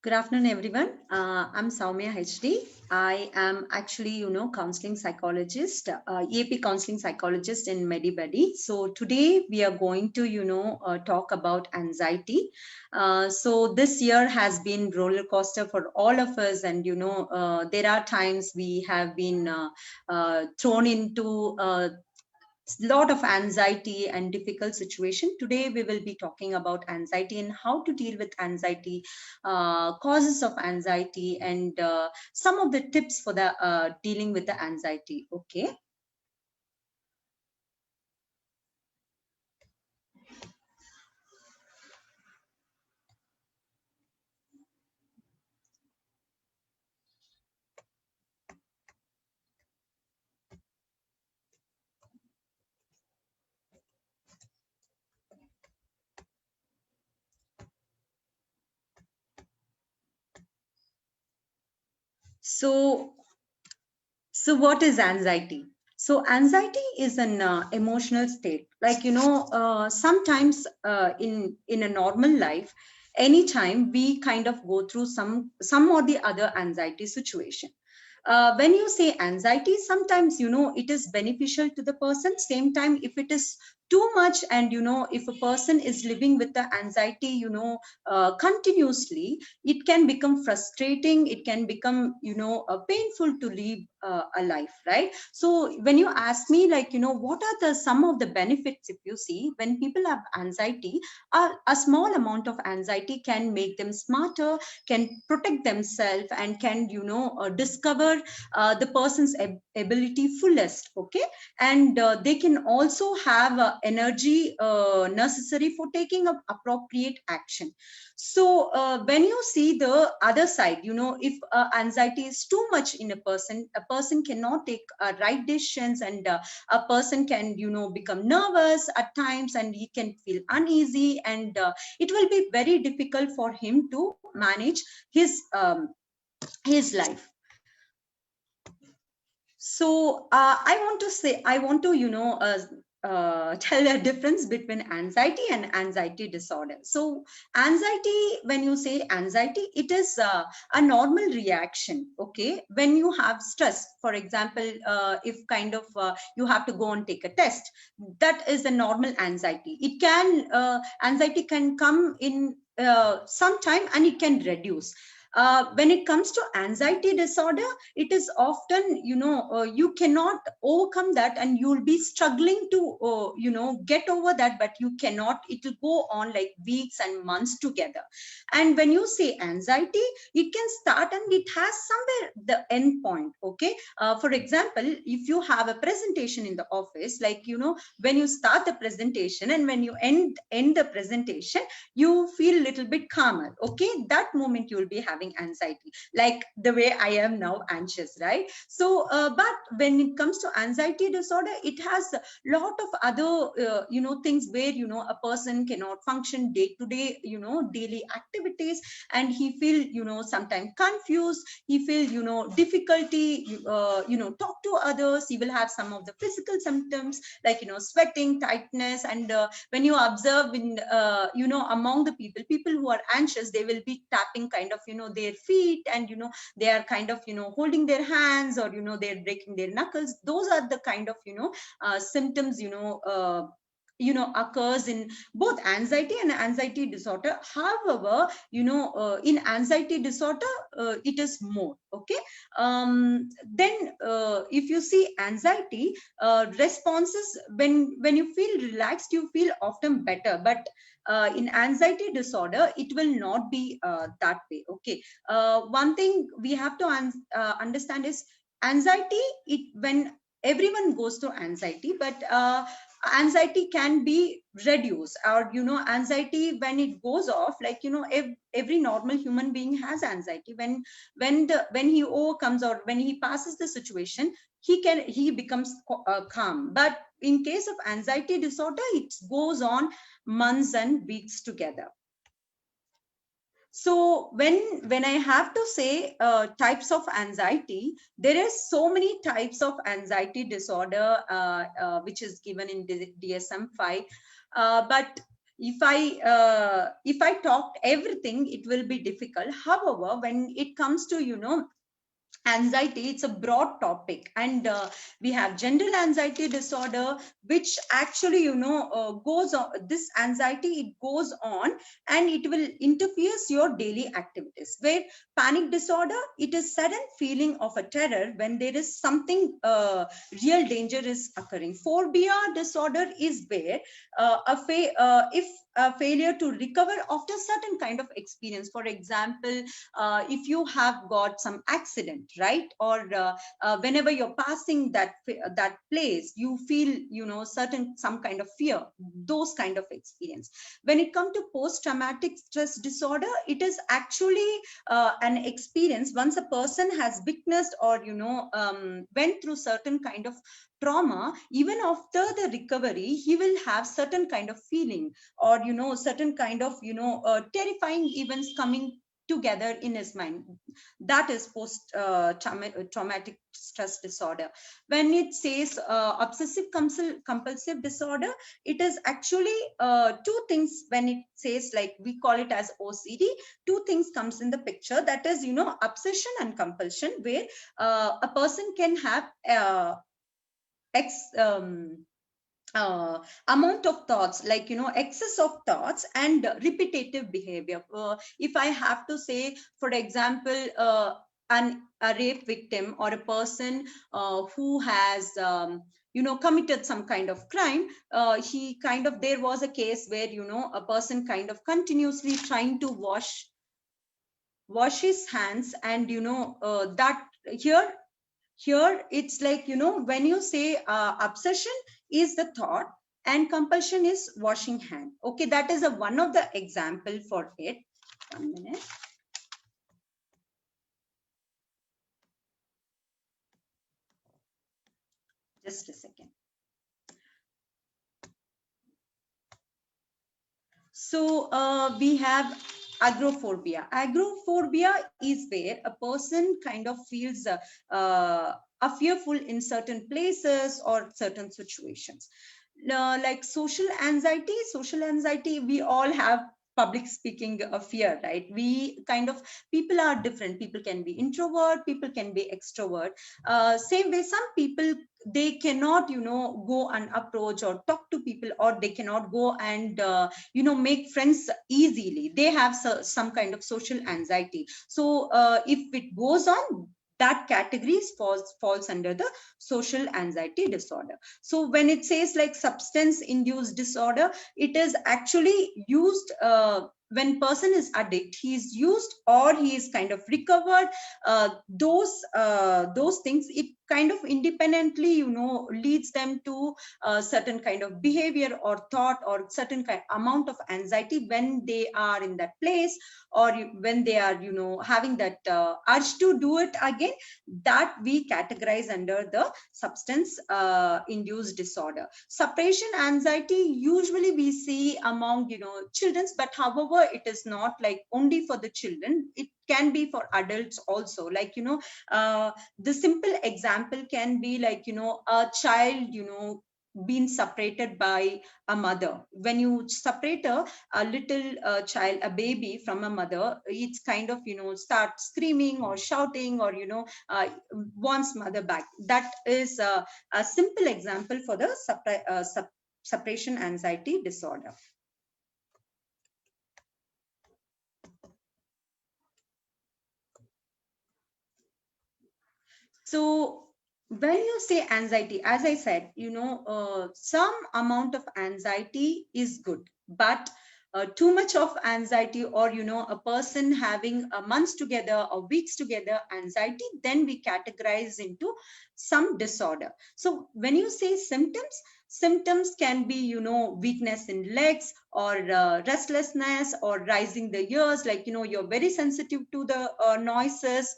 Good afternoon, everyone. I'm Soumya HD. I am actually, counseling psychologist, EAP counseling psychologist in MediBuddy. So today we are going to, talk about anxiety. So this year has been roller coaster for all of us, and there are times we have been thrown into lot of anxiety and difficult situation. Today we will be talking about anxiety and how to deal with anxiety, causes of anxiety, and some of the tips for the dealing with the anxiety. Okay. So so what is anxiety? So anxiety is an emotional state, like sometimes in a normal life, anytime we kind of go through some or the other anxiety situation. When you say anxiety, sometimes it is beneficial to the person. Same time, if it is too much, and if a person is living with the anxiety continuously, it can become frustrating, it can become painful to live a life, right? So when you ask me, like what are the some of the benefits, if you see, when people have anxiety, a small amount of anxiety can make them smarter, can protect themselves, and can discover the person's ability fullest. Okay. And they can also have energy necessary for taking up appropriate action. So when you see the other side, if anxiety is too much in a person cannot take right decisions, and a person can become nervous at times, and he can feel uneasy, and it will be very difficult for him to manage his life. So I want to tell the difference between anxiety and anxiety disorder. So anxiety, when you say anxiety, it is a normal reaction. Okay. When you have stress, for example, if kind of you have to go and take a test, that is a normal anxiety. It can anxiety can come in sometime, and it can reduce. When it comes to anxiety disorder, it is often you cannot overcome that, and you'll be struggling to get over that, but you cannot. It will go on like weeks and months together. And when you say anxiety, it can start and it has somewhere the end point. Okay. For example, if you have a presentation in the office, like when you start the presentation and when you end the presentation, you feel a little bit calmer. Okay. That moment you will be having anxiety, like the way I am now anxious, right? So but when it comes to anxiety disorder, it has a lot of other things where a person cannot function day to day, daily activities, and he feel sometimes confused, he feel difficulty talk to others. He will have some of the physical symptoms, like sweating, tightness, and when you observe in among the people who are anxious, they will be tapping kind of their feet, and they are kind of holding their hands, or they're breaking their knuckles. Those are the kind of symptoms occurs in both anxiety and anxiety disorder. However, in anxiety disorder, it is more. Okay. Then if you see anxiety responses, when you feel relaxed, you feel often better, but in anxiety disorder, it will not be that way. Okay. One thing we have to understand is anxiety, when everyone goes through anxiety, but anxiety can be reduced, or anxiety, when it goes off, like every normal human being has anxiety. When he overcomes, or when he passes the situation, he becomes calm. But in case of anxiety disorder, it goes on months and weeks together. So when I have to say types of anxiety, there is so many types of anxiety disorder which is given in DSM-5. But if I talk everything, it will be difficult. However, when it comes to, anxiety, it's a broad topic, and we have general anxiety disorder, which actually, goes on. This anxiety, it goes on and it will interferes your daily activities. Where panic disorder, it is sudden feeling of a terror when there is something real danger is occurring. Phobia disorder is where if a failure to recover after certain kind of experience. For example, if you have got some accident, right, or whenever you're passing that place, you feel, certain some kind of fear, those kind of experience. When it comes to post traumatic stress disorder, it is actually an experience once a person has witnessed or, went through certain kind of trauma. Even after the recovery, he will have certain kind of feeling, or, certain kind of, terrifying events coming together in his mind. That is post traumatic stress disorder. When it says obsessive compulsive disorder, it is actually two things. When it says, like, we call it as OCD, two things comes in the picture. That is, obsession and compulsion, where a person can have ex amount of thoughts, like, excess of thoughts and repetitive behavior. If I have to say, for example, a rape victim, or a person who has committed some kind of crime, he kind of, there was a case where, a person kind of continuously trying to wash his hands, and, that here it's like, when you say obsession is the thought and compulsion is washing hand. Okay, that is one of the example for it. 1 minute. Just a second. So we have agoraphobia. Agoraphobia is where a person kind of feels fearful in certain places or certain situations. Like social anxiety, we all have public speaking fear, right? We kind of, people are different. People can be introvert, people can be extrovert. Same way, some people, they cannot, go and approach or talk to people, or they cannot go and make friends easily. They have some kind of social anxiety. So if it goes on, that category falls under the social anxiety disorder. So when it says like substance induced disorder, it is actually used when person is addict, he is used, or he is kind of recovered, those things, it kind of independently, leads them to a certain kind of behavior or thought, or certain kind amount of anxiety when they are in that place, or when they are, having that urge to do it again. That we categorize under the substance induced disorder. Separation anxiety, usually we see among, children's, but however, it is not like only for the children, it can be for adults also. Like, the simple example can be like, a child, being separated by a mother. When you separate a little child, a baby, from a mother, it's kind of, start screaming or shouting, or, wants mother back. That is a simple example for the separation anxiety disorder. So when you say anxiety, as I said, some amount of anxiety is good, but too much of anxiety, or, a person having months together or weeks together anxiety, then we categorize into some disorder. So when you say symptoms can be, weakness in legs, or restlessness, or rising the ears, like, you're very sensitive to the noises,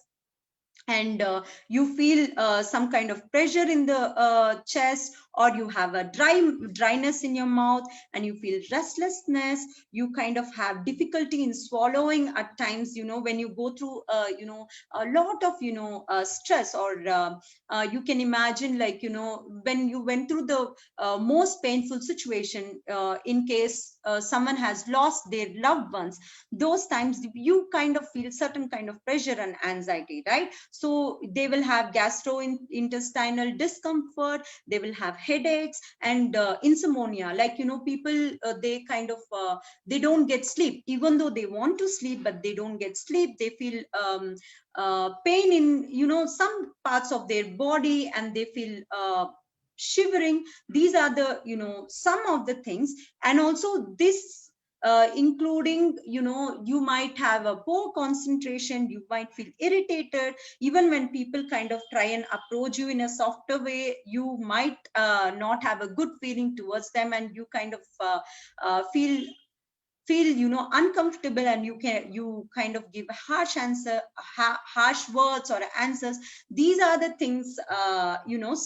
and you feel some kind of pressure in the chest, or you have a dryness in your mouth, and you feel restlessness. You kind of have difficulty in swallowing at times, when you go through a lot of stress, or you can imagine, like, when you went through the most painful situation, in case someone has lost their loved ones. Those times you kind of feel certain kind of pressure and anxiety, right? So they will have gastrointestinal discomfort, they will have headaches, and insomnia. Like, people, they kind of they don't get sleep, even though they want to sleep, but they don't get sleep. They feel pain in some parts of their body, and they feel shivering. These are the some of the things. And also this, including, you might have a poor concentration, you might feel irritated. Even when people kind of try and approach you in a softer way, you might not have a good feeling towards them, and you kind of feel uncomfortable, and you kind of give harsh answer, harsh words or answers. These are the things,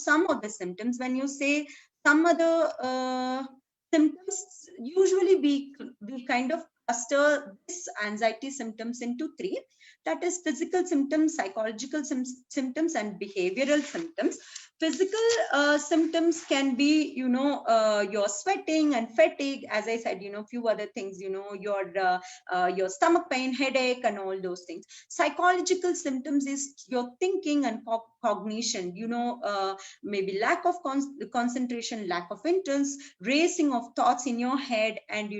some of the symptoms. When you say some other symptoms, usually we kind of cluster this anxiety symptoms into three. That is physical symptoms, psychological symptoms, and behavioral symptoms. Physical symptoms can be, your sweating and fatigue, as I said, few other things, your stomach pain, headache, and all those things. Psychological symptoms is your thinking and cognition, maybe lack of concentration, lack of interest, racing of thoughts in your head. And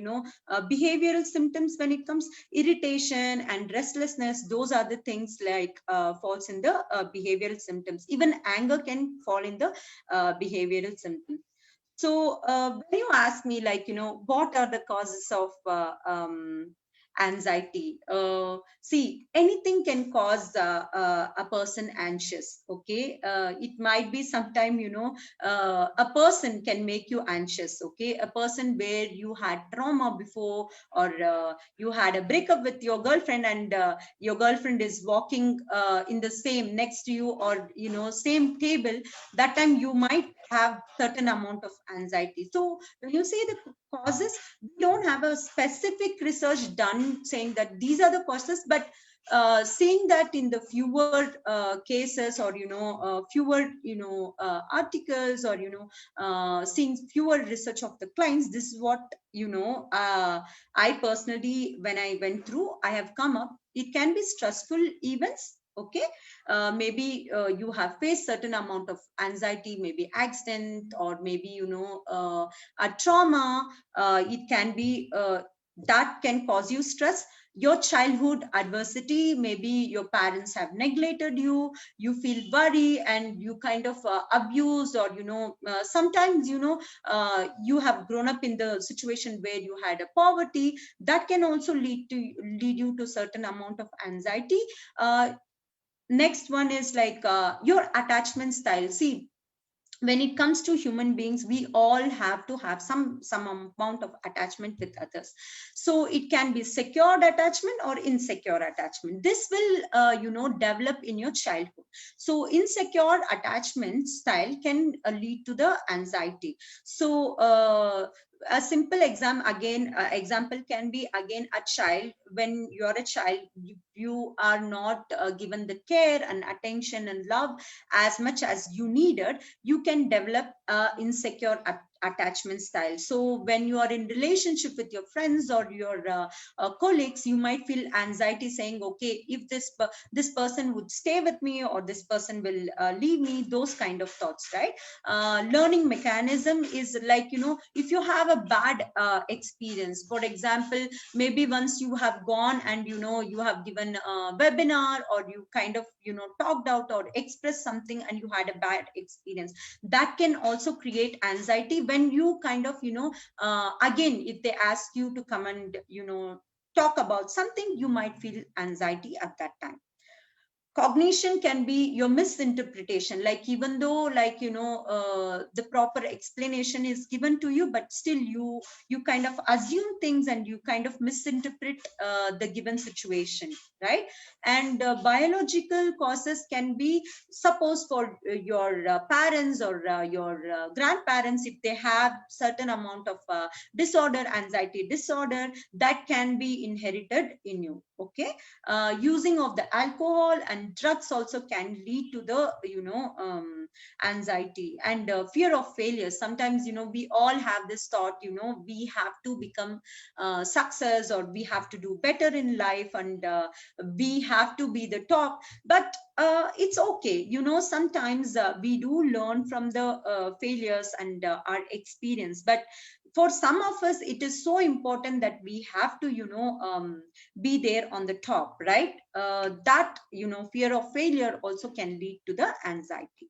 behavioral symptoms, when it comes irritation and restlessness, those are the things like falls in the behavioral symptoms. Even anger can fall in the behavioral symptoms. So when you ask me, like, what are the causes of anxiety? See, anything can cause a person anxious. Okay, it might be sometime, a person can make you anxious. Okay, a person where you had trauma before, or you had a breakup with your girlfriend, and your girlfriend is walking in the same next to you, or same table. That time you might have certain amount of anxiety. So when you say the causes, we don't have a specific research done saying that these are the causes, but seeing that in the fewer cases, or fewer articles, or seeing fewer research of the clients, this is what I personally, when I went through, I have come up. It can be stressful events. Okay, maybe you have faced certain amount of anxiety, maybe accident, or maybe a trauma. It can be that can cause you stress. Your childhood adversity, maybe your parents have neglected you, you feel worry, and you kind of abused, or sometimes you have grown up in the situation where you had a poverty. That can also lead you to certain amount of anxiety. Next one is like your attachment style. See, when it comes to human beings, we all have to have some amount of attachment with others. So it can be secured attachment or insecure attachment. This will develop in your childhood. So insecure attachment style can lead to the anxiety. So a simple example can be, again, a child. When you're a child, you are not given the care and attention and love as much as you needed. You can develop insecure attachment style. So when you are in relationship with your friends or your colleagues, you might feel anxiety saying, okay, if this person would stay with me, or this person will leave me, those kind of thoughts, right? Learning mechanism is like, if you have a bad experience, for example, maybe once you have gone and you have given a webinar, or you kind of talked out or expressed something, and you had a bad experience, that can also create anxiety. When you kind of again, if they ask you to come and talk about something, you might feel anxiety at that time. Cognition can be your misinterpretation, like even though, like, the proper explanation is given to you, but still you kind of assume things and you kind of misinterpret the given situation, right? And biological causes can be, suppose for your parents or your grandparents, if they have certain amount of disorder, anxiety disorder, that can be inherited in you. Okay. Using of the alcohol and drugs also can lead to the anxiety and fear of failure. Sometimes we all have this thought, we have to become success, or we have to do better in life, and we have to be the top. But it's okay, sometimes we do learn from the failures and our experience. But for some of us, it is so important that we have to be there on the top, right? That fear of failure also can lead to the anxiety.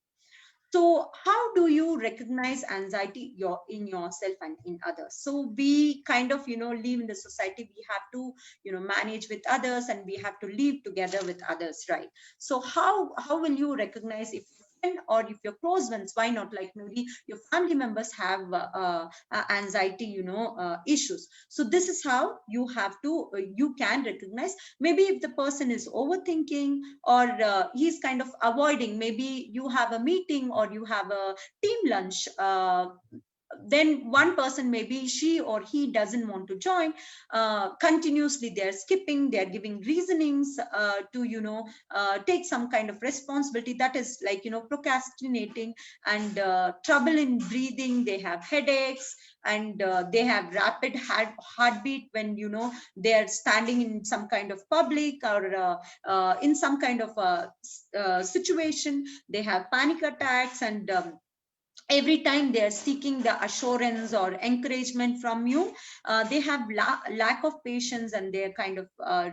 So how do you recognize anxiety in yourself and in others? So we kind of live in the society, we have to manage with others, and we have to live together with others, right? So how will you recognize if your friend, or if your close ones, why not, like maybe your family members have anxiety issues? So this is how you have to you can recognize. Maybe if the person is overthinking, or he's kind of avoiding, maybe you have a meeting or you have a team lunch, then one person, maybe she or he doesn't want to join, continuously they're skipping, they're giving reasonings to take some kind of responsibility, that is like procrastinating, and trouble in breathing, they have headaches, and they have rapid heartbeat when they're standing in some kind of public, or in some kind of situation, they have panic attacks, and every time they are seeking the assurance or encouragement from you, they have lack of patience, and they're kind of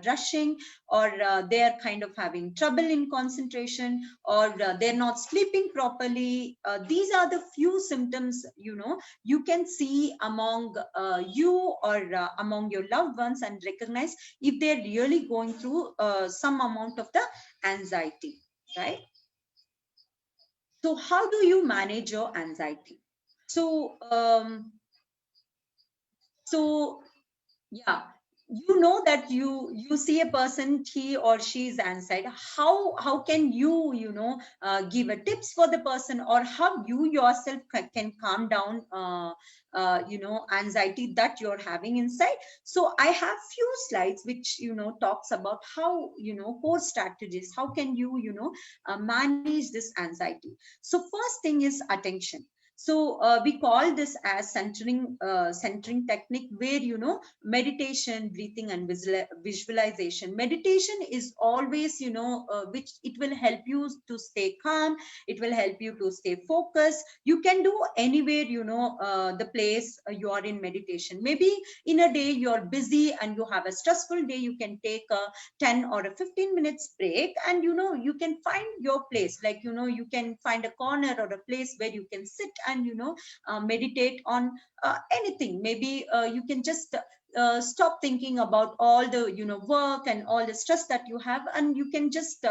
rushing, or they're kind of having trouble in concentration, or they're not sleeping properly. These are the few symptoms you can see among you, or among your loved ones, and recognize if they're really going through some amount of the anxiety, right? So how do you manage your anxiety? So, so yeah, that you see a person, he or she is anxiety. How can give a tips for the person, or how you yourself can calm down anxiety that you're having inside? So I have few slides which talks about how core strategies, how can you manage this anxiety. So first thing is attention. So we call this as centering technique, where meditation, breathing, and visualization. Meditation is always which it will help you to stay calm. It will help you to stay focused. You can do anywhere the place you are in meditation. Maybe in a day you're busy and you have a stressful day, you can take a 10 or a 15 minutes break, and you can find your place, like you can find a corner or a place where you can sit and meditate on anything. Maybe you can just stop thinking about all the work and all the stress that you have, and you can just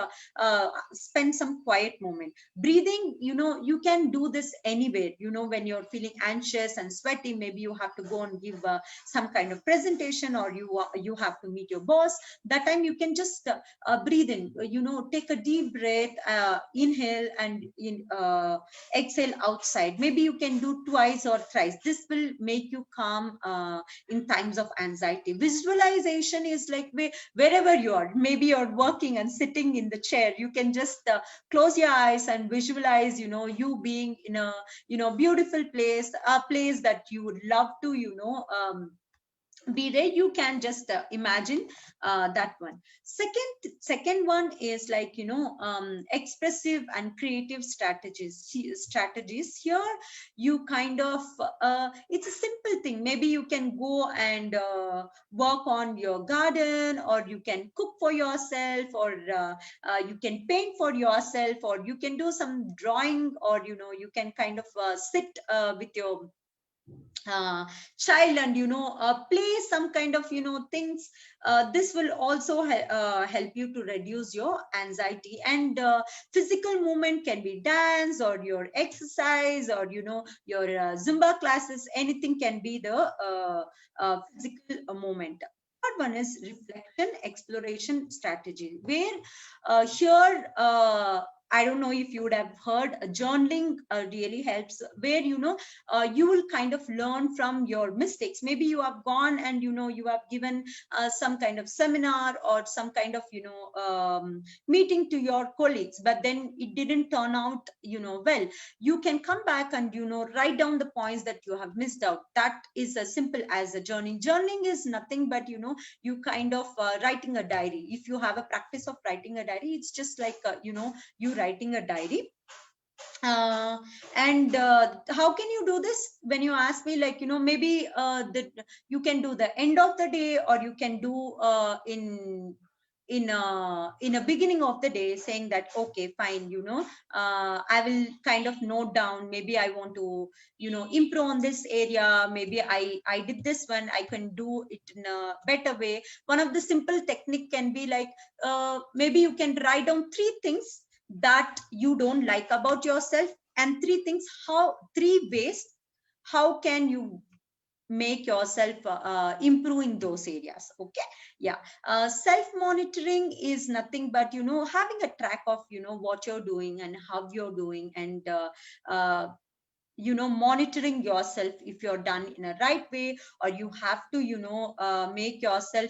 spend some quiet moment. Breathing, you can do this anywhere. When you're feeling anxious and sweaty, maybe you have to go and give some kind of presentation, or you have to meet your boss. That time you can just breathe in, take a deep breath, inhale, and exhale outside. Maybe you can do twice or thrice. This will make you calm in times of anxiety. Visualization is like wherever you are, maybe you're working and sitting in the chair, you can just close your eyes and visualize you being in a beautiful place, a place that you would love to be there. You can just imagine that one. Second one is like expressive and creative strategies here. You kind of it's a simple thing. Maybe you can go and work on your garden, or you can cook for yourself, or you can paint for yourself, or you can do some drawing, or you can kind of sit with your child and play some kind of things. This will also help you to reduce your anxiety. And physical movement can be dance or your exercise or your Zumba classes. Anything can be the physical movement. Third one is reflection exploration strategy, where here I don't know if you would have heard, journaling really helps, where you will kind of learn from your mistakes. Maybe you have gone and you have given some kind of seminar or some kind of meeting to your colleagues, but then it didn't turn out well. You can come back and write down the points that you have missed out. That is as simple as a journaling. Journaling is nothing but you kind of writing a diary. If you have a practice of writing a diary, it's just like you writing a diary. And how can you do this? When you ask me, like maybe you can do the end of the day, or you can do in a beginning of the day, saying that okay, fine, I will kind of note down, maybe I want to improve on this area, maybe I did this one, I can do it in a better way. One of the simple technique can be like, maybe you can write down 3 things that you don't like about yourself, and 3 ways how can you make yourself improve in those areas. Okay, yeah. Self monitoring is nothing but having a track of what you're doing and how you're doing, and monitoring yourself if you're done in a right way, or you have to make yourself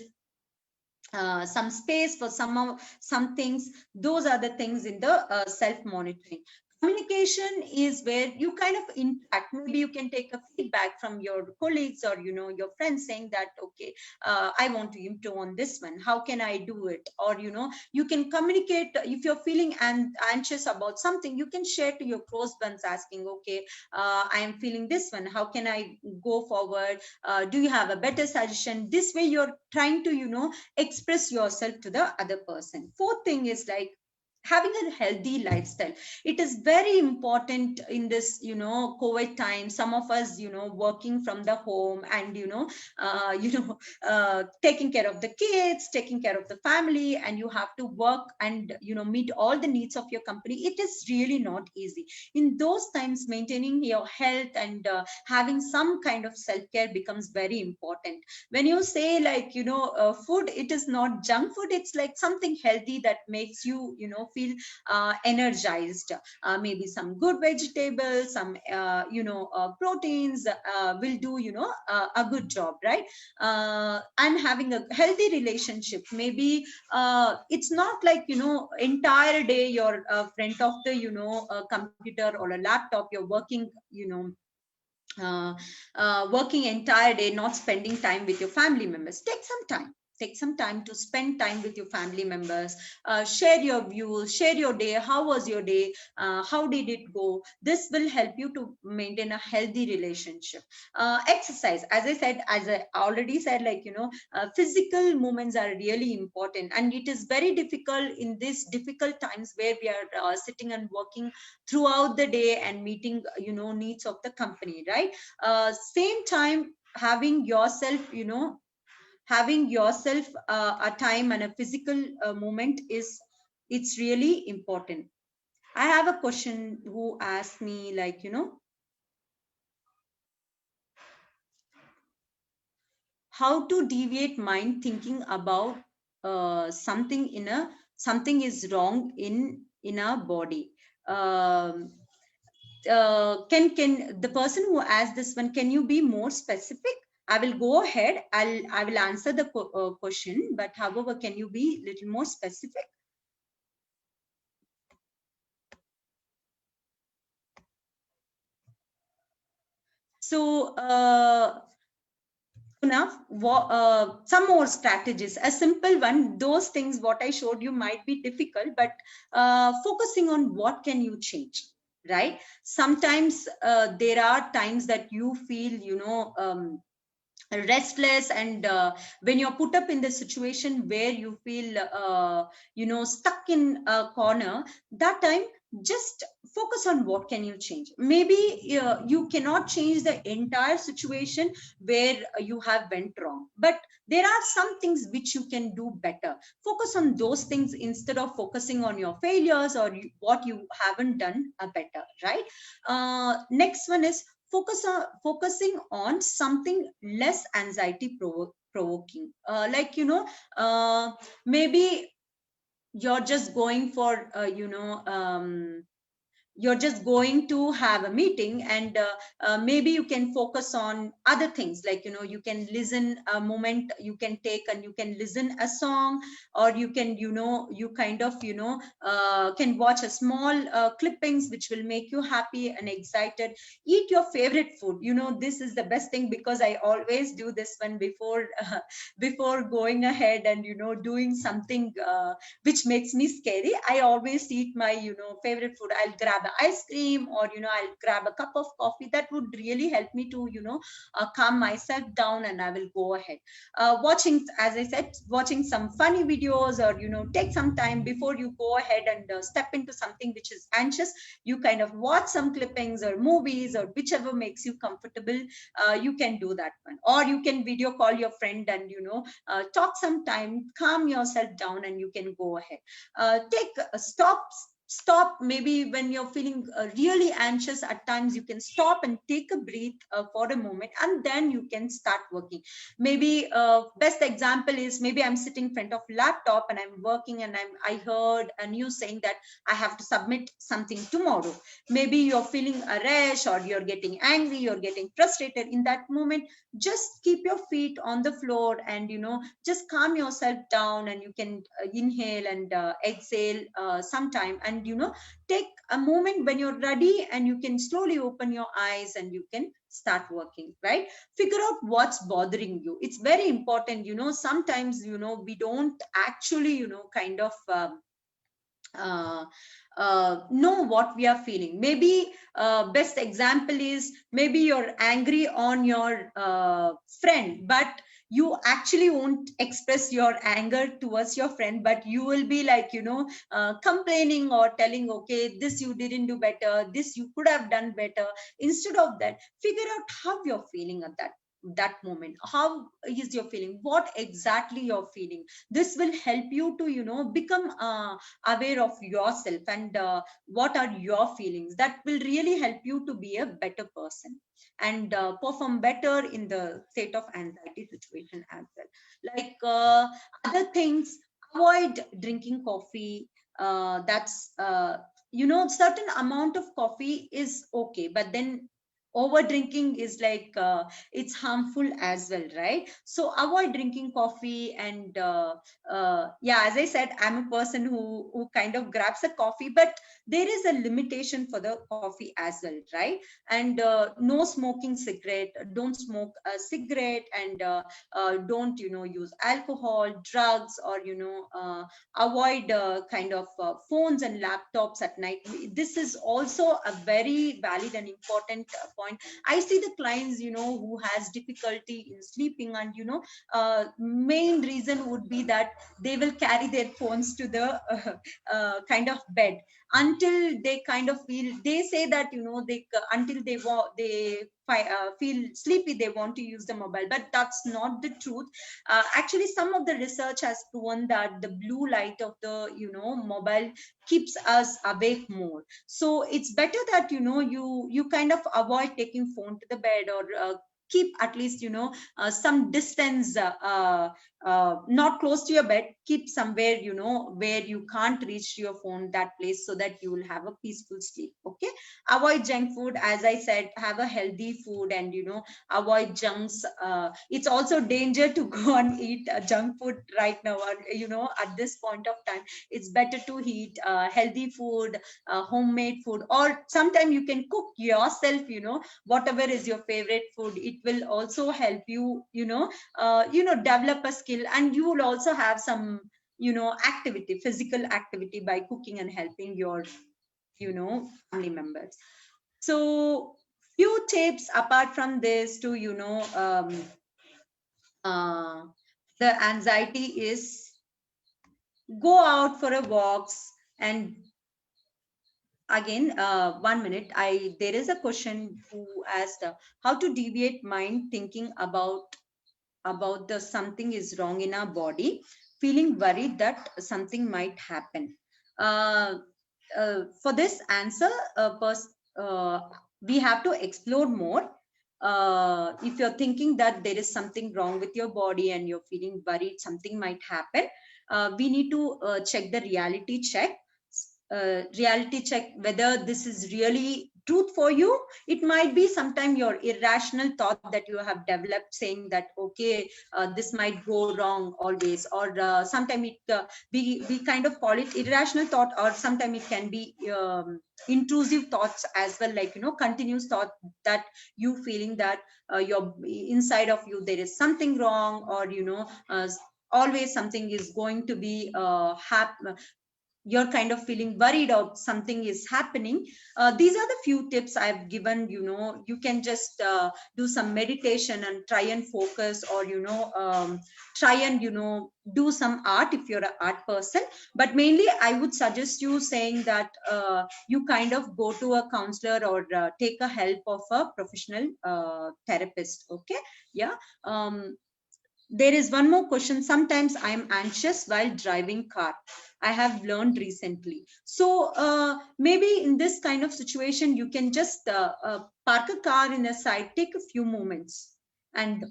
some space for some things. Those are the things in the self monitoring. Communication is where you kind of interact. Maybe you can take a feedback from your colleagues or your friends, saying that okay, I want to improve on this one, how can I do it? Or you can communicate. If you're feeling anxious about something, you can share to your close ones, asking okay, I am feeling this one, how can I go forward? Do you have a better suggestion? This way you're trying to express yourself to the other person. Fourth thing is like having a healthy lifestyle. It is very important in this COVID time. Some of us working from the home, and taking care of the kids, taking care of the family, and you have to work and meet all the needs of your company. It is really not easy. In those times, maintaining your health and having some kind of self-care becomes very important. When you say like food, it is not junk food, it's like something healthy that makes you feel energized. Maybe some good vegetables, some proteins will do a good job, right? And having a healthy relationship. Maybe it's not like entire day you're front of the computer or a laptop, you're working working entire day, not spending time with your family members. Take some time to spend time with your family members. Share your views, share your day. How was your day? How did it go? This will help you to maintain a healthy relationship. Exercise, as I already said, like physical movements are really important, and it is very difficult in these difficult times where we are sitting and working throughout the day and meeting needs of the company, right? Same time, having yourself a time and a physical movement is, it's really important. I have a question who asked me, like how to deviate mind thinking about something is wrong in our body. um, can the person who asked this one, can you be more specific? I will go ahead, I will answer the question, but however, can you be little more specific? So enough, some more strategies, a simple one. Those things what I showed you might be difficult, but focusing on what can you change, right? Sometimes there are times that you feel restless, and when you're put up in the situation where you feel stuck in a corner, that time just focus on what can you change. Maybe you cannot change the entire situation where you have went wrong, but there are some things which you can do better. Focus on those things instead of focusing on your failures or what you haven't done better, right? Next one is focusing on something less anxiety provoking, like maybe you're just going for you're just going to have a meeting, and maybe you can focus on other things, like you can listen a moment, you can take and you can listen a song, or you can you kind of can watch a small clippings which will make you happy and excited. Eat your favorite food. This is the best thing, because I always do this one before before going ahead and doing something which makes me scary. I always eat my favorite food. I'll grab an ice cream, or I'll grab a cup of coffee. That would really help me to calm myself down, and I will go ahead watching, as I said, watching some funny videos, or take some time before you go ahead and step into something which is anxious. You kind of watch some clippings or movies, or whichever makes you comfortable. You can do that one, or you can video call your friend and talk some time, calm yourself down, and you can go ahead. Take stop. Maybe when you're feeling really anxious at times, you can stop and take a breath for a moment, and then you can start working. Maybe best example is, maybe I'm sitting in front of laptop and I'm working, and I heard a news saying that I have to submit something tomorrow. Maybe you're feeling a rash, or you're getting angry, you're getting frustrated. In that moment, just keep your feet on the floor, and just calm yourself down, and you can inhale and exhale sometime, and take a moment when you're ready, and you can slowly open your eyes and you can start working, right? Figure out what's bothering you. It's very important. Sometimes we don't actually kind of uh, know what we are feeling. Maybe best example is, maybe you're angry on your friend, but you actually won't express your anger towards your friend, but you will be like complaining or telling, okay, this you didn't do better, this you could have done better. Instead of that, figure out how you're feeling at that moment. How is your feeling, what exactly you're feeling. This will help you to become aware of yourself, and what are your feelings. That will really help you to be a better person, and perform better in the state of anxiety situation as well. Like other things, avoid drinking coffee. That's certain amount of coffee is okay, but then over drinking is like it's harmful as well, right? So avoid drinking coffee. And yeah, as I said, I'm a person who kind of grabs a coffee, but there is a limitation for the coffee as well, right? And no smoking cigarette. Don't smoke a cigarette, and don't use alcohol, drugs, or avoid kind of phones and laptops at night. This is also a very valid and important point. I see the clients who has difficulty in sleeping, and main reason would be that they will carry their phones to the kind of bed until they kind of feel, they say that they until they feel sleepy, they want to use the mobile, but that's not the truth. Actually, some of the research has proven that the blue light of the mobile keeps us awake more. So it's better that you kind of avoid taking phone to the bed, or keep at least some distance, not close to your bed. Keep somewhere where you can't reach your phone, that place, so that you will have a peaceful sleep. Okay. Avoid junk food. As I said, have a healthy food, and avoid junks. It's also danger to go and eat junk food right now, or at this point of time. It's better to eat healthy food, homemade food, or sometime you can cook yourself. Whatever is your favorite food, it will also help you develop a skill, and you will also have some activity, physical activity, by cooking and helping your family members. So few tips apart from this to uh, the anxiety is, go out for a walks, and again, 1 minute. There is a question who asked how to deviate mind thinking about the something is wrong in our body, feeling worried that something might happen. uh, for this answer, uh, we have to explore more. If you're thinking that there is something wrong with your body and you're feeling worried something might happen, we need to check the reality check whether this is really truth for you. It might be sometime your irrational thought that you have developed saying that okay, this might go wrong always, or sometime it we kind of call it irrational thought, or sometime it can be intrusive thoughts as well, like continuous thought that you feeling that your inside of you there is something wrong, or always something is going to be you're kind of feeling worried of something is happening. These are the few tips I've given. You can just do some meditation and try and focus, or try and do some art if you're an art person. But mainly I would suggest you saying that you kind of go to a counselor, or take a help of a professional therapist. Okay. Yeah. There is one more question. Sometimes I am anxious while driving car. I have learned recently. So maybe in this kind of situation, you can just park a car in a side, take a few moments, and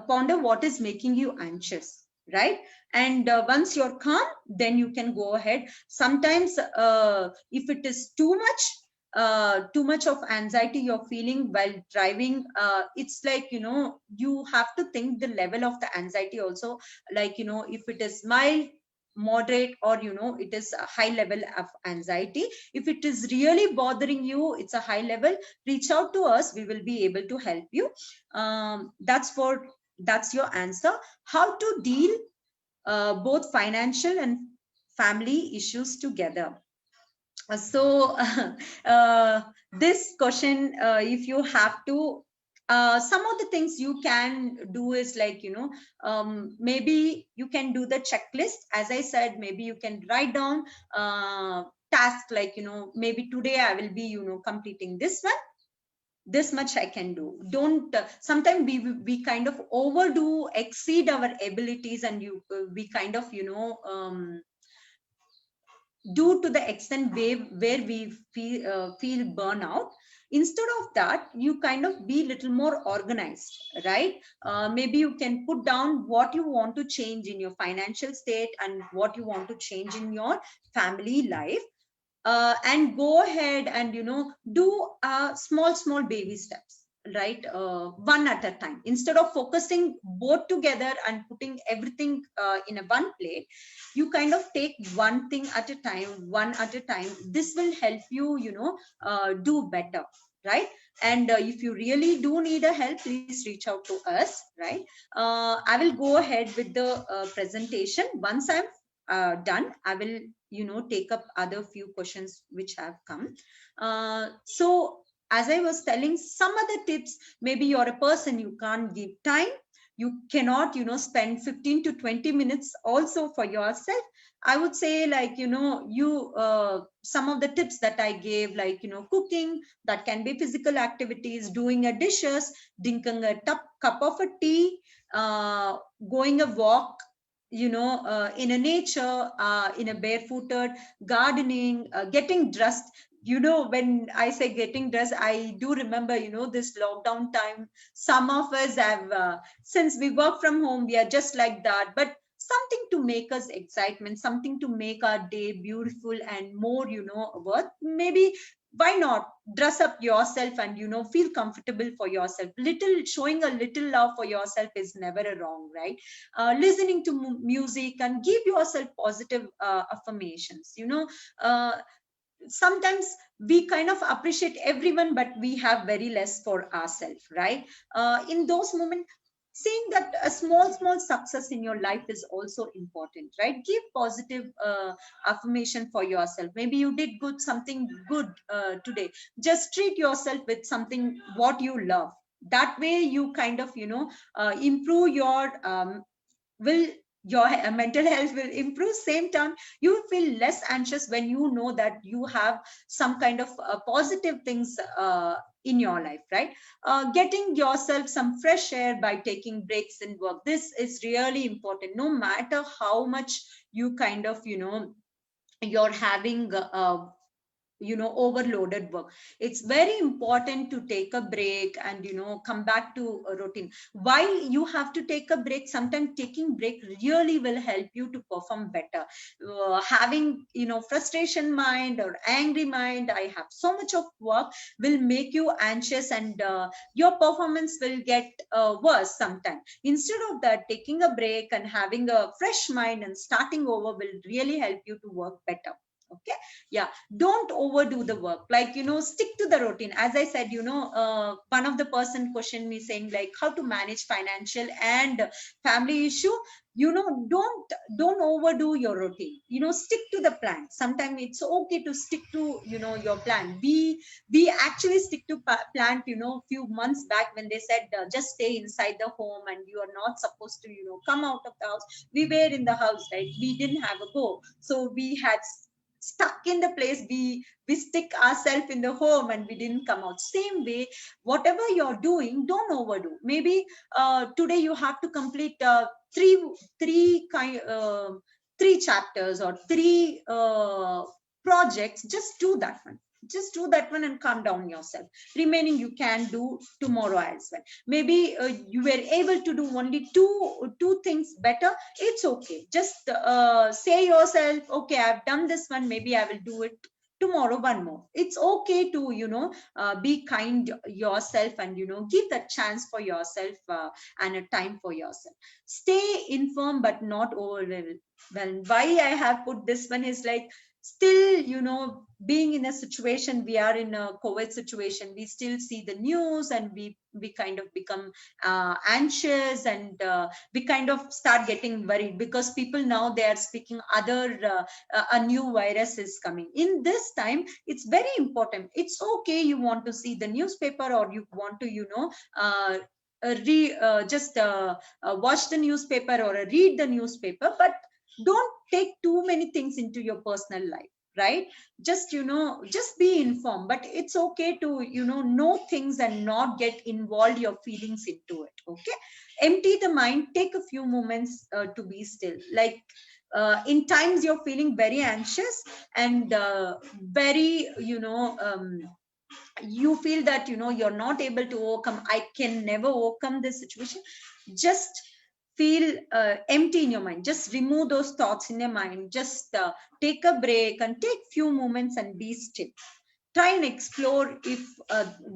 ponder what is making you anxious, right? And once you're calm, then you can go ahead. Sometimes if it is too much of anxiety you're feeling while driving, it's like you have to think the level of the anxiety also, like if it is mild, moderate, or it is a high level of anxiety. If it is really bothering you, it's a high level, reach out to us, we will be able to help you. That's your answer. How to deal both financial and family issues together. So this question, if you have to, some of the things you can do is like maybe you can do the checklist. As I said, maybe you can write down task, like maybe today I will be completing this one, this much I can do. Don't sometimes we kind of overdo, exceed our abilities, and we kind of due to the extent where we feel burnout. Instead of that, you kind of be little more organized, right? Maybe you can put down what you want to change in your financial state and what you want to change in your family life, and go ahead and do small baby steps, right? One at a time, instead of focusing both together and putting everything in a one plate. You kind of take one thing at a time, one at a time. This will help you do better, right? And if you really do need a help, please reach out to us, right? I will go ahead with the presentation. Once I'm done, I will take up other few questions which have come. So as I was telling, some other tips, maybe you're a person you can't give time, you cannot spend 15 to 20 minutes also for yourself. I would say, like some of the tips that I gave, like cooking, that can be physical activities, doing a dishes, drinking a cup of a tea, going a walk, in a nature, in a barefooted, gardening, getting dressed. When I say getting dressed, I do remember this lockdown time, some of us have since we work from home, we are just like that. But something to make us excitement, something to make our day beautiful and more worth. Maybe why not dress up yourself and feel comfortable for yourself. Little Showing a little love for yourself is never a wrong, right? Listening to music and give yourself positive affirmations. uh, Sometimes we kind of appreciate everyone, but we have very less for ourselves, right? In those moments, seeing that a small success in your life is also important, right? Give positive affirmation for yourself. Maybe you did something good today. Just treat yourself with something what you love. That way you kind of improve your will your mental health will improve. Same time, you will feel less anxious when you know that you have some kind of positive things in your life, right? Getting yourself some fresh air by taking breaks in work, this is really important. No matter how much you kind of, you're having overloaded work, it's very important to take a break and come back to a routine. While you have to take a break, sometimes taking break really will help you to perform better. Having frustration mind or angry mind, I have so much of work, will make you anxious, and your performance will get worse sometimes. Instead of that, taking a break and having a fresh mind and starting over will really help you to work better. Okay. Yeah, don't overdo the work, like stick to the routine. As I said, one of the person questioned me saying like how to manage financial and family issue. Don't overdo your routine. Stick to the plan. Sometimes it's okay to stick to your plan. We actually stick to plan few months back when they said just stay inside the home and you are not supposed to come out of the house. We were in the house, right? We didn't have a go, so we had stuck in the place. We stick ourselves in the home and we didn't come out. Same way, whatever you're doing, don't overdo. Maybe today you have to complete three kind three chapters or three projects. Just do that one. Just do that one and calm down yourself. Remaining you can do tomorrow as well. Maybe you were able to do only two things better. It's okay. Just say yourself, okay, I've done this one, maybe I will do it tomorrow one more. It's okay to be kind yourself and give that chance for yourself, and a time for yourself. Stay informed but not overwhelmed. Why I have put this one is like, still being in a situation, we are in a COVID situation, we still see the news and we kind of become anxious, and we kind of start getting worried because people now they are speaking other a new virus is coming. In this time, it's very important. It's okay, you want to see the newspaper or you want to just watch the newspaper or read the newspaper, but don't take too many things into your personal life, right? Just just be informed, but it's okay to know things and not get involved your feelings into it. Okay. Empty the mind, take a few moments to be still. Like in times you're feeling very anxious and very you feel that you're not able to overcome, I can never overcome this situation. Just feel empty in your mind. Just remove those thoughts in your mind. Just take a break and take few moments and be still. Try and explore if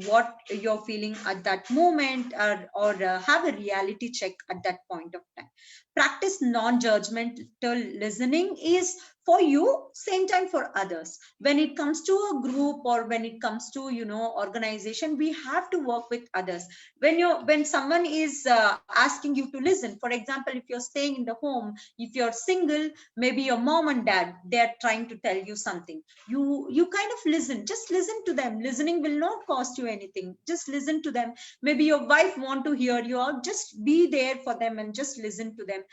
what you're feeling at that moment, or have a reality check at that point of time. Practice non-judgmental listening is for you, same time for others. When it comes to a group or when it comes to organization, we have to work with others. When someone is asking you to listen, for example, if you're staying in the home, if you're single, maybe your mom and dad, they're trying to tell you something, you kind of listen. Just listen to them. Listening will not cost you anything. Just listen to them. Maybe your wife want to hear you out, just be there for them and just listen to them.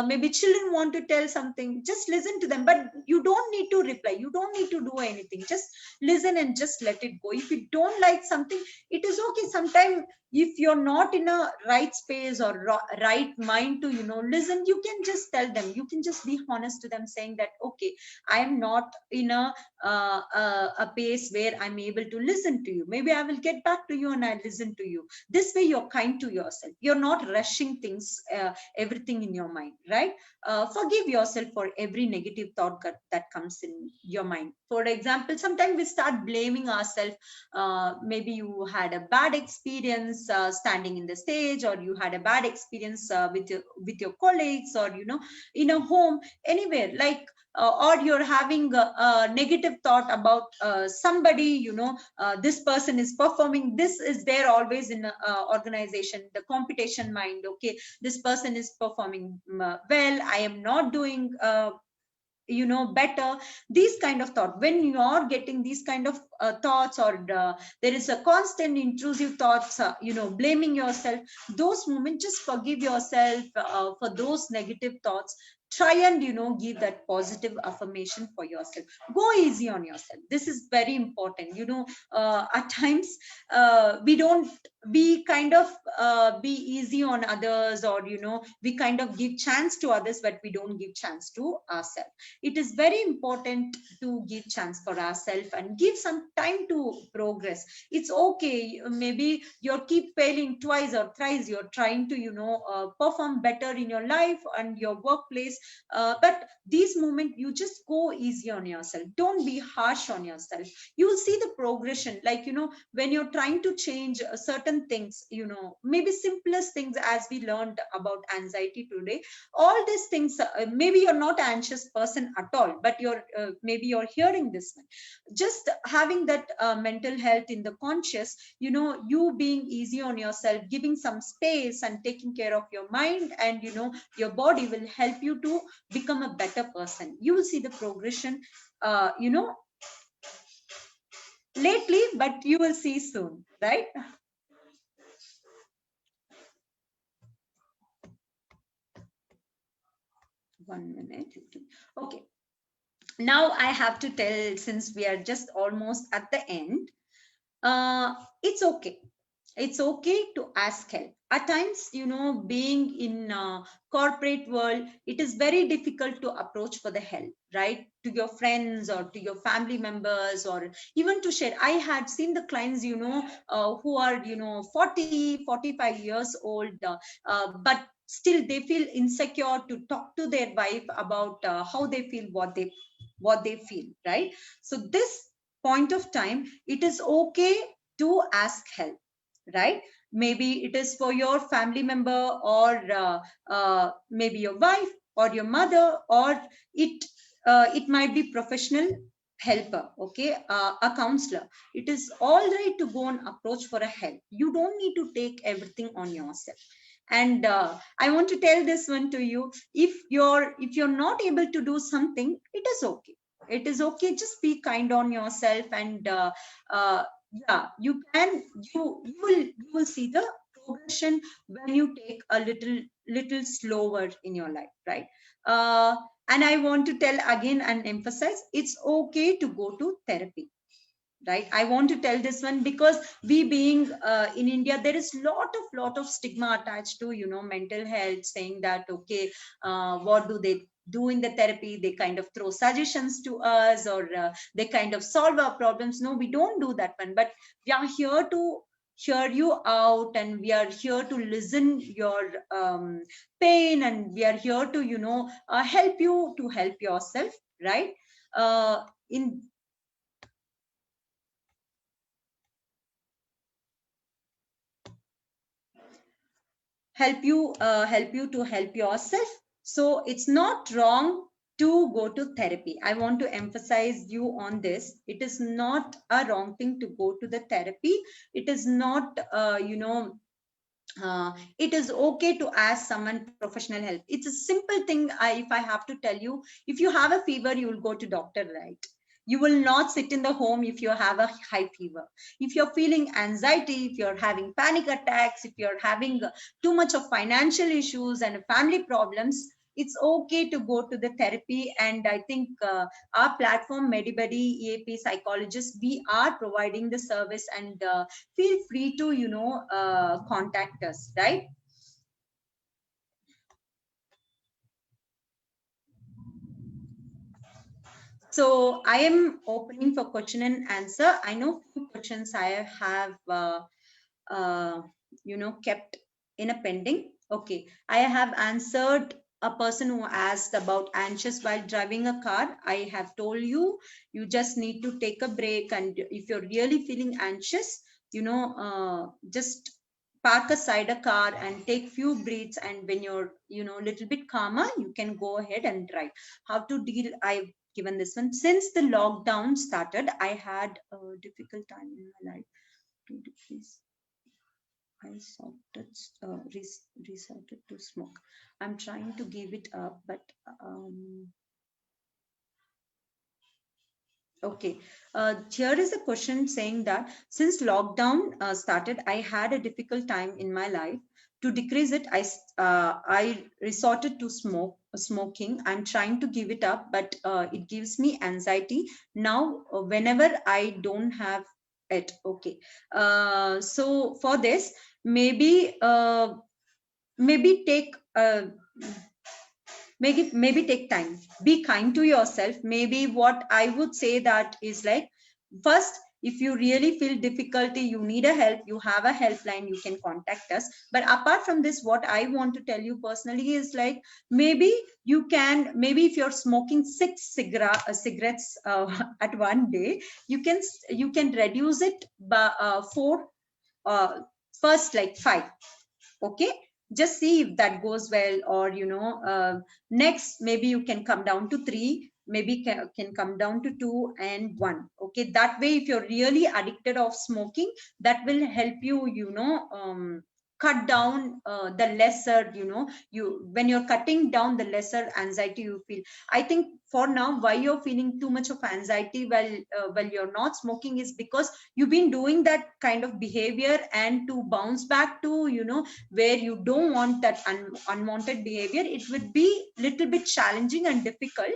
Maybe children want to tell something, just listen to them, but you don't need to reply, you don't need to do anything. Just listen and just let it go. If you don't like something, it is okay. Sometimes if you're not in a right space or right mind to listen, you can just tell them. You can just be honest to them, saying that okay, I am not in a pace where I'm able to listen to you. Maybe I will get back to you and I listen to you. This way you're kind to yourself. You're not rushing things, everything in your mind, right? Forgive yourself for every negative thought that comes in your mind. For example, sometimes we start blaming ourselves. Maybe you had a bad experience standing in the stage, or you had a bad experience with your colleagues, or in a home, anywhere, like or you're having a negative thought about somebody, this person is performing. This is there always in organization, the competition mind. Okay, this person is performing well, I am not doing better. These kind of thought, when you are getting these kind of thoughts, or there is a constant intrusive thoughts, blaming yourself, those moments, just forgive yourself for those negative thoughts. Try and give that positive affirmation for yourself. Go easy on yourself. This is very important. At times we don't, we kind of be easy on others, or we kind of give chance to others, but we don't give chance to ourselves. It is very important to give chance for ourselves and give some time to progress. It's okay, maybe you're keep failing twice or thrice, you're trying to perform better in your life and your workplace, but these moments you just go easy on yourself. Don't be harsh on yourself. You will see the progression, like when you're trying to change certain things, maybe simplest things, as we learned about anxiety today. All these things, maybe you're not an anxious person at all, but maybe you're hearing this one. Just having that mental health in the conscious, you being easy on yourself, giving some space and taking care of your mind, and your body will help you to become a better person. You will see the progression lately, but you will see soon, right? 1 minute. Okay, now I have to tell, since we are just almost at the end, it's okay. It's okay to ask help. At times, being in corporate world, it is very difficult to approach for the help, right? To your friends or to your family members, or even to share. I had seen the clients, who are, 40, 45 years old, but still they feel insecure to talk to their wife about how they feel, what they feel, right? So this point of time, it is okay to ask help, right? Maybe it is for your family member, or maybe your wife or your mother, or it might be professional helper, okay, a counselor. It is all right to go and approach for a help. You don't need to take everything on yourself. And I want to tell this one to you: if you're not able to do something, it is okay. It is okay. Just be kind on yourself, and uh, yeah, you will see the progression when you take a little slower in your life, right? uh, and I want to tell again and emphasize, it's okay to go to therapy, right? I want to tell this one because we being in India, there is lot of stigma attached to mental health, saying that okay, what do they do in the therapy? They kind of throw suggestions to us, or they kind of solve our problems. No, we don't do that one, but we are here to hear you out, and we are here to listen your pain, and we are here to help you to help yourself, right? In help you to help yourself. So it's not wrong to go to therapy. I want to emphasize you on this. It is not a wrong thing to go to the therapy. It is not it is okay to ask someone professional help. It's a simple thing. If I have to tell you, if you have a fever, you will go to doctor, right? You will not sit in the home if you have a high fever. If you're feeling anxiety, if you're having panic attacks, if you're having too much of financial issues and family problems, it's okay to go to the therapy. And I think our platform, Medibuddy EAP Psychologists, we are providing the service, and feel free to contact us, right? So I am opening for question and answer. I know few questions I have uh, kept in a pending. Okay, I have answered a person who asked about anxious while driving a car. I have told you, you just need to take a break, and if you're really feeling anxious, just park aside a car and take few breaths, and when you're little bit calmer, you can go ahead and drive. How to deal, I've given this one. Since the lockdown started, I had a difficult time in my life. Please, I resorted to smoke. I'm trying to give it up, but um, Okay. Here is a question saying that since lockdown started, I had a difficult time in my life. To decrease it, I resorted to smoking. I'm trying to give it up, but it gives me anxiety now whenever I don't have it. Okay. So for this, maybe maybe take maybe take time, be kind to yourself. Maybe what I would say that is like, first, if you really feel difficulty, you need a help, you have a helpline, you can contact us. But apart from this, what I want to tell you personally is like, maybe you can, maybe if you're smoking cigarettes at one day, you can reduce it by four, uh, first like five. Okay, just see if that goes well. Or next, maybe you can come down to three, maybe can come down to two and one. Okay, that way, if you're really addicted of smoking, that will help you, cut down the lesser, you when you're cutting down, the lesser anxiety you feel. I think for now, why you're feeling too much of anxiety while you're not smoking is because you've been doing that kind of behavior, and to bounce back to, where you don't want that unwanted behavior, it would be little bit challenging and difficult.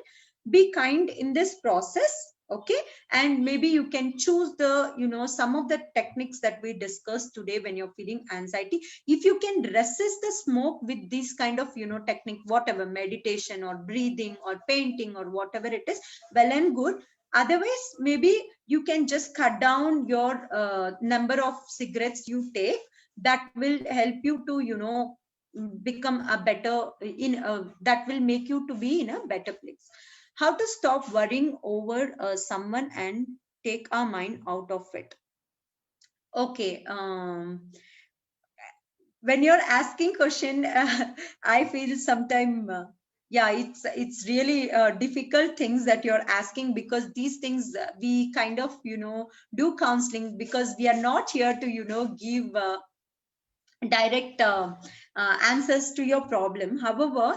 Be kind in this process. Okay, and maybe you can choose the, some of the techniques that we discussed today. When you're feeling anxiety, if you can resist the smoke with this kind of, technique, whatever, meditation or breathing or painting or whatever it is, well and good. Otherwise, maybe you can just cut down your number of cigarettes you take. That will help you to, become a better in that will make you to be in a better place. How to stop worrying over someone and take our mind out of it? Okay. When you're asking question, I feel sometime, yeah, it's really difficult things that you're asking, because these things, we kind of, do counseling, because we are not here to, give direct answers to your problem. However,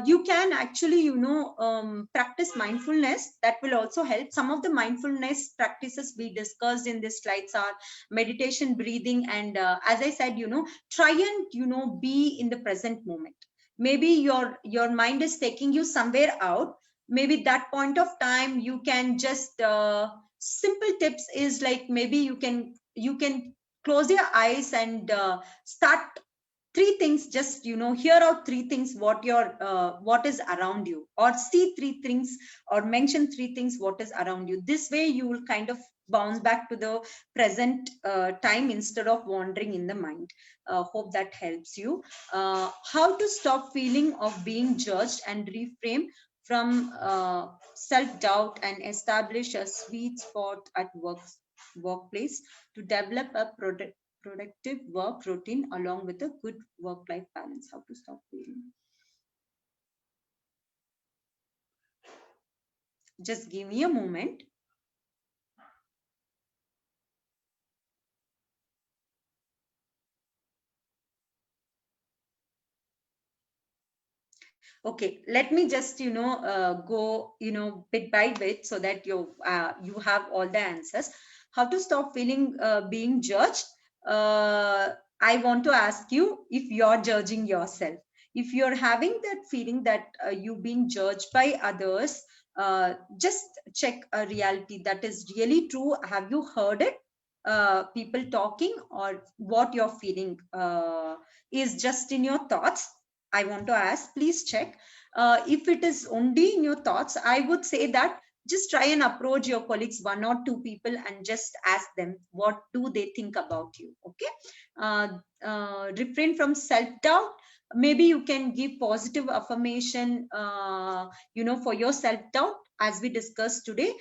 you can actually, practice mindfulness. That will also help. Some of the mindfulness practices we discussed in this slides are meditation, breathing, and as I said, try and, be in the present moment. Maybe your mind is taking you somewhere out. Maybe that point of time, you can just simple tips is like, maybe you can close your eyes and start three things. Just, hear out three things, what is around you, or see three things, or mention three things what is around you. This way you will kind of bounce back to the present time, instead of wandering in the mind. Hope that helps you. How to stop feeling of being judged and reframe from self-doubt, and establish a sweet spot at workplace to develop a productive work routine along with a good work-life balance. How to stop feeling? Just give me a moment. Okay, let me just, go, bit by bit, so that you have all the answers. How to stop feeling being judged? uh, I want to ask you, if you're judging yourself, if you're having that feeling that you being judged by others, just check a reality that is really true. Have you heard it, people talking, or what you're feeling is just in your thoughts? I want to ask, please check. If it is only in your thoughts, I would say that just try and approach your colleagues, one or two people, and just ask them, what do they think about you? Okay. Refrain from self-doubt. Maybe you can give positive affirmation, for your self-doubt, as we discussed today.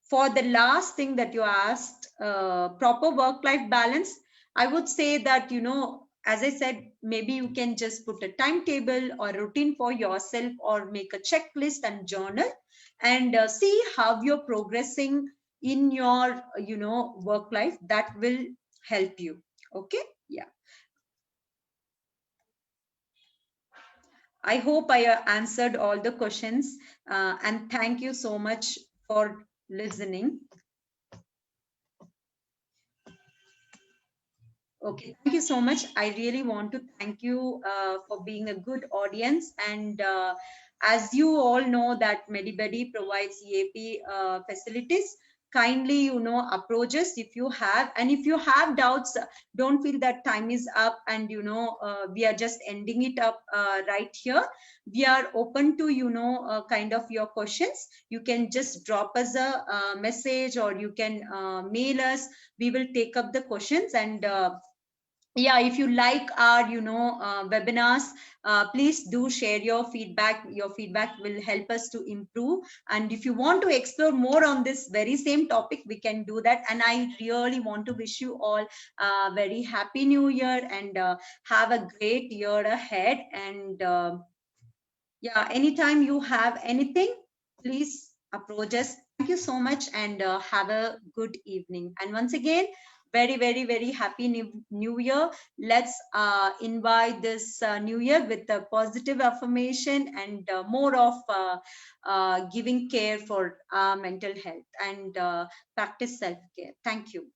For the last thing that you asked, proper work life balance, I would say that, as I said, maybe you can just put a timetable or routine for yourself, or make a checklist and journal, and see how you're progressing in your, work life. That will help you. Okay. Yeah. I hope I answered all the questions, and thank you so much for listening. Okay, thank you so much. I really want to thank you for being a good audience. And as you all know that Medibuddy provides EAP facilities, kindly, approach us if you have. And if you have doubts, don't feel that time is up and, we are just ending it up right here. We are open to, kind of your questions. You can just drop us a message, or you can mail us. We will take up the questions. And yeah, if you like our webinars, please do share your feedback will help us to improve. And if you want to explore more on this very same topic, we can do that. And I really want to wish you all a very happy new year, and have a great year ahead. And yeah, anytime you have anything, please approach us. Thank you so much, and have a good evening. And once again, very, very, very happy new year. Let's invite this new year with a positive affirmation, and more of giving care for mental health, and practice self-care. Thank you.